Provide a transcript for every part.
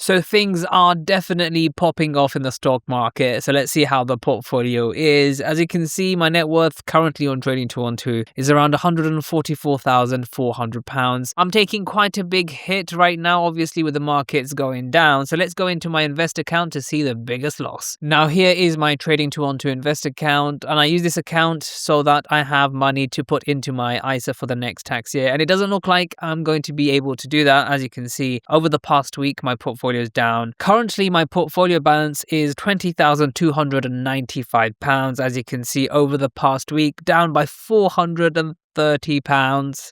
So things are definitely popping off in the stock market. So let's see how the portfolio is. As you can see, my net worth currently on Trading 212 is around £144,400. I'm taking quite a big hit right now, obviously, with the markets going down. So let's go into my invest account to see the biggest loss. Now here is my Trading 212 invest account, and I use this account so that I have money to put into my ISA for the next tax year. And it doesn't look like I'm going to be able to do that. As you can see, over the past week, my portfolio is down. Currently, my portfolio balance is £20,295. As you can see, over the past week, down by £430.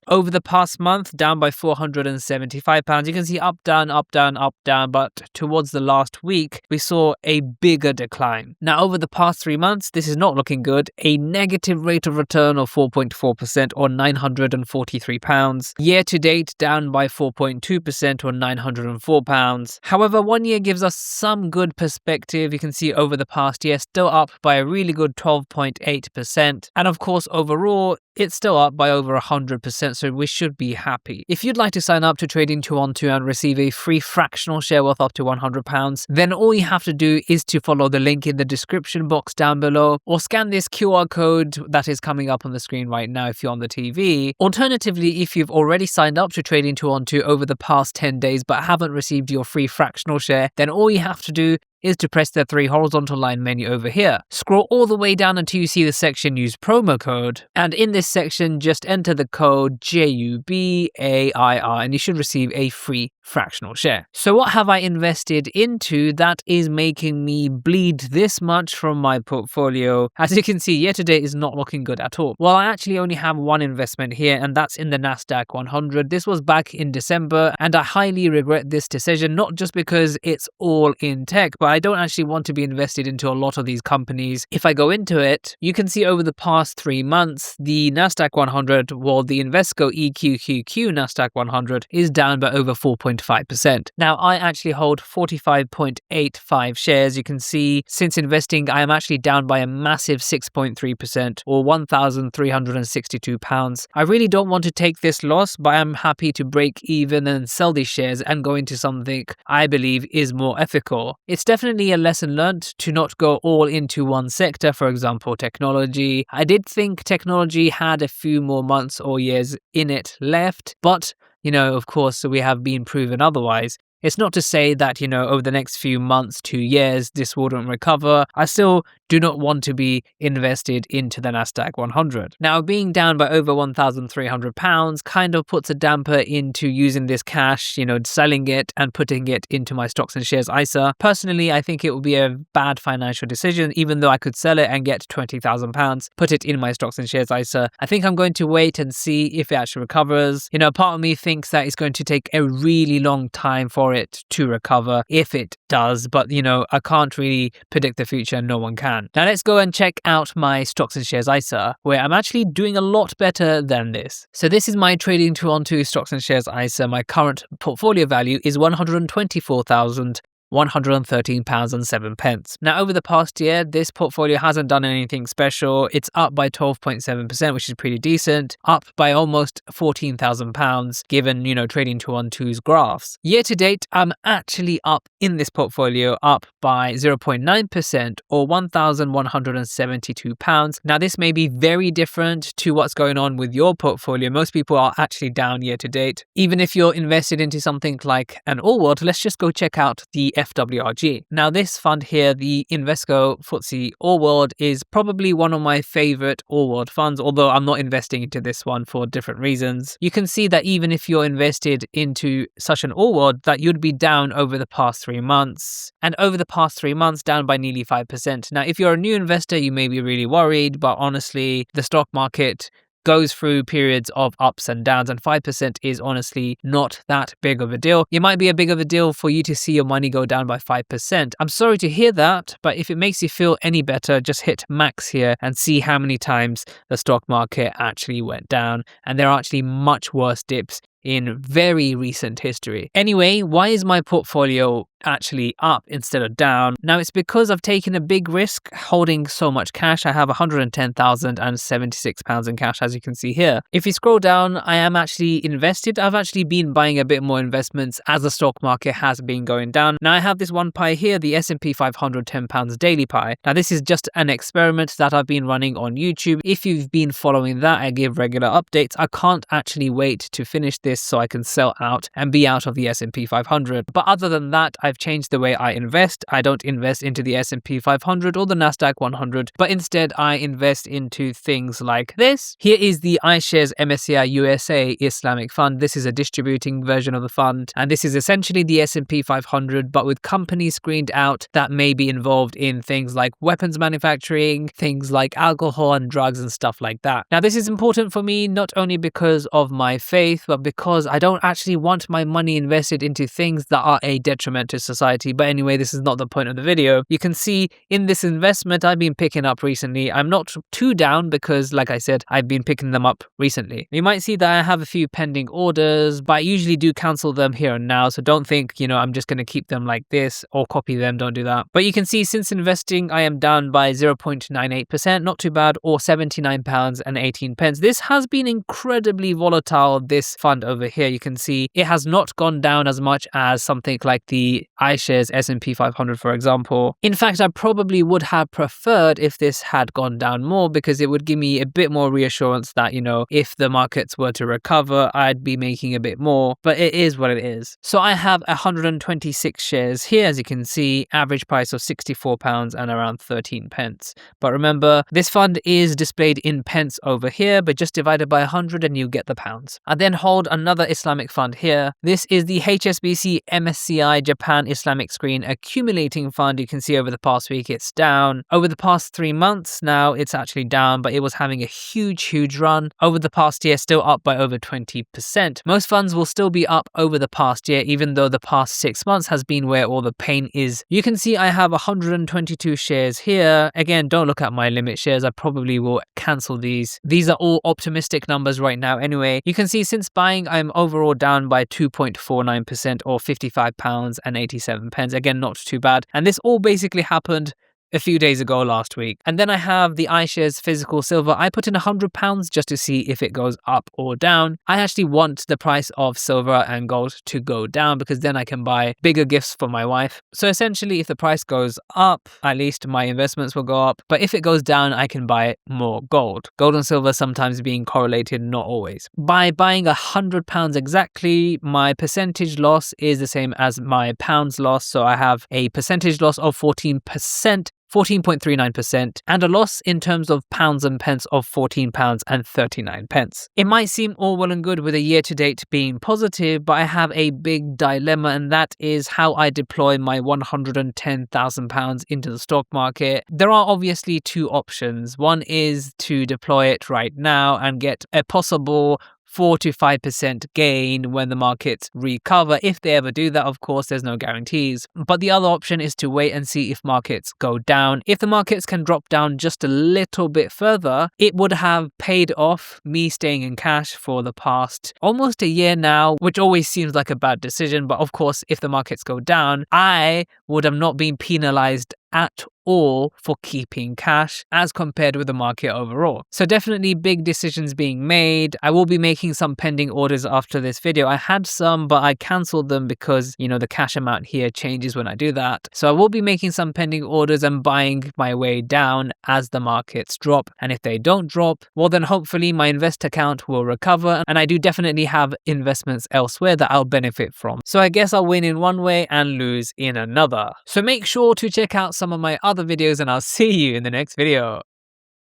Over the past month, down by £475. You can see up, down, up, down, up, down, but towards the last week, we saw a bigger decline. Now, over the past 3 months, this is not looking good. A negative rate of return of 4.4% or £943. Year to date, down by 4.2% or £904. However, 1 year gives us some good perspective. You can see over the past year, still up by a really good 12.8%. And of course, overall, it's still up by over 100%, so we should be happy. If you'd like to sign up to Trading 212 and receive a free fractional share worth up to £100, then all you have to do is to follow the link in the description box down below, or scan this QR code that is coming up on the screen right now if you're on the TV. Alternatively, if you've already signed up to Trading 212 over the past 10 days but haven't received your free fractional share, then all you have to do is to press the 3 horizontal line menu over here. Scroll all the way down until you see the section use promo code, and in this section just enter the code JUBAIR and you should receive a free fractional share. So what have I invested into that is making me bleed this much from my portfolio? As you can see, year to date is not looking good at all. Well, I actually only have one investment here, and that's in the Nasdaq 100. This was back in December, and I highly regret this decision, not just because it's all in tech, but I don't actually want to be invested into a lot of these companies. If I go into it, you can see over the past 3 months, the Nasdaq 100, well, the Invesco EQQQ Nasdaq 100 is down by over 4.5%. Now, I actually hold 45.85 shares. You can see since investing, I am actually down by a massive 6.3% or £1,362. I really don't want to take this loss, but I'm happy to break even and sell these shares and go into something I believe is more ethical. It's definitely a lesson learned to not go all into one sector, for example, technology. I did think technology had a few more months or years in it left, but, of course, we have been proven otherwise. It's not to say that, over the next few months, 2 years, this wouldn't recover. I still do not want to be invested into the Nasdaq 100. Now, being down by over £1,300 kind of puts a damper into using this cash, selling it and putting it into my stocks and shares ISA. Personally, I think it would be a bad financial decision, even though I could sell it and get £20,000, put it in my stocks and shares ISA. I think I'm going to wait and see if it actually recovers. Part of me thinks that it's going to take a really long time for it to recover if it does, but I can't really predict the future, no one can. Now let's go and check out my stocks and shares ISA, where I'm actually doing a lot better than this. So this is my Trading 212 stocks and shares ISA. My current portfolio value is £124,113.07. Now, over the past year, this portfolio hasn't done anything special. It's up by 12.7%, which is pretty decent, up by almost £14,000, given, Trading 212's graphs. Year to date, I'm actually up in this portfolio, up by 0.9% or £1,172. Now, this may be very different to what's going on with your portfolio. Most people are actually down year to date. Even if you're invested into something like an all-world, let's just go check out the FWRG. Now, this fund here, the Invesco FTSE All World, is probably one of my favorite all world funds, although I'm not investing into this one for different reasons. You can see that even if you're invested into such an all world, that you'd be down over the past 3 months, and over the past 3 months down by nearly 5%. Now, if you're a new investor, you may be really worried, but honestly, the stock market goes through periods of ups and downs, and 5% is honestly not that big of a deal. It might be a big of a deal for you to see your money go down by 5%. I'm sorry to hear that, but if it makes you feel any better, just hit max here and see how many times the stock market actually went down, and there are actually much worse dips in very recent history. Anyway, why is my portfolio actually up instead of down? Now, it's because I've taken a big risk holding so much cash. I have £110,076 in cash, as you can see here. If you scroll down, I am actually invested. I've actually been buying a bit more investments as the stock market has been going down. Now, I have this one pie here, the S&P 500 £10 daily pie. Now, this is just an experiment that I've been running on YouTube. If you've been following that, I give regular updates. I can't actually wait to finish this so I can sell out and be out of the S&P 500. But other than that, I've changed the way I invest. I don't invest into the S&P 500 or the Nasdaq 100, but instead I invest into things like this. Here is the iShares MSCI USA Islamic Fund. This is a distributing version of the fund, and this is essentially the S&P 500, but with companies screened out that may be involved in things like weapons manufacturing, things like alcohol and drugs and stuff like that. Now, this is important for me not only because of my faith, but because I don't actually want my money invested into things that are a detriment to society. But anyway, this is not the point of the video. You can see in this investment I've been picking up recently. I'm not too down because, like I said, I've been picking them up recently. You might see that I have a few pending orders, but I usually do cancel them here and now. So don't think, I'm just going to keep them like this or copy them. Don't do that. But you can see since investing, I am down by 0.98%, not too bad, or £79.18. This has been incredibly volatile, this fund over here. You can see it has not gone down as much as something like the iShares S&P 500, for example. In fact, I probably would have preferred if this had gone down more, because it would give me a bit more reassurance that, if the markets were to recover, I'd be making a bit more, but it is what it is. So I have 126 shares here, as you can see, average price of £64 and around 13 pence. But remember, this fund is displayed in pence over here, but just divided by 100 and you get the pounds. I then hold another Islamic fund here. This is the HSBC MSCI Japan Islamic Screen Accumulating Fund. You can see over the past week it's down. Over the past 3 months now it's actually down, but it was having a huge run. Over the past year, still up by over 20%. Most funds will still be up over the past year, even though the past 6 months has been where all the pain is. You can see I have 122 shares here. Again, don't look at my limit shares. I probably will cancel these. These are all optimistic numbers right now anyway. You can see since buying, I'm overall down by 2.49% or £55.87. Again, not too bad. And this all basically happened a few days ago last week. And then I have the iShares physical silver. I put in £100 just to see if it goes up or down. I actually want the price of silver and gold to go down, because then I can buy bigger gifts for my wife. So essentially, if the price goes up, at least my investments will go up. But if it goes down, I can buy more gold. Gold and silver sometimes being correlated, not always. By buying £100 exactly, my percentage loss is the same as my pounds loss. So I have a percentage loss of 14%. 14.39%, and a loss in terms of pounds and pence of £14.39. It might seem all well and good with a year to date being positive, but I have a big dilemma, and that is how I deploy my £110,000 into the stock market. There are obviously two options. One is to deploy it right now and get a possible 4 to 5% gain when the markets recover. If they ever do that, of course, there's no guarantees. But the other option is to wait and see if markets go down. If the markets can drop down just a little bit further, it would have paid off me staying in cash for the past almost a year now, which always seems like a bad decision. But of course, if the markets go down, I would have not been penalized at all for keeping cash as compared with the market overall. So definitely big decisions being made. I will be making some pending orders after this video. I had some, but I cancelled them because, the cash amount here changes when I do that. So I will be making some pending orders and buying my way down as the markets drop. And if they don't drop, well, then hopefully my invest account will recover. And I do definitely have investments elsewhere that I'll benefit from. So I guess I'll win in one way and lose in another. So make sure to check out some of my other videos, and I'll see you in the next video.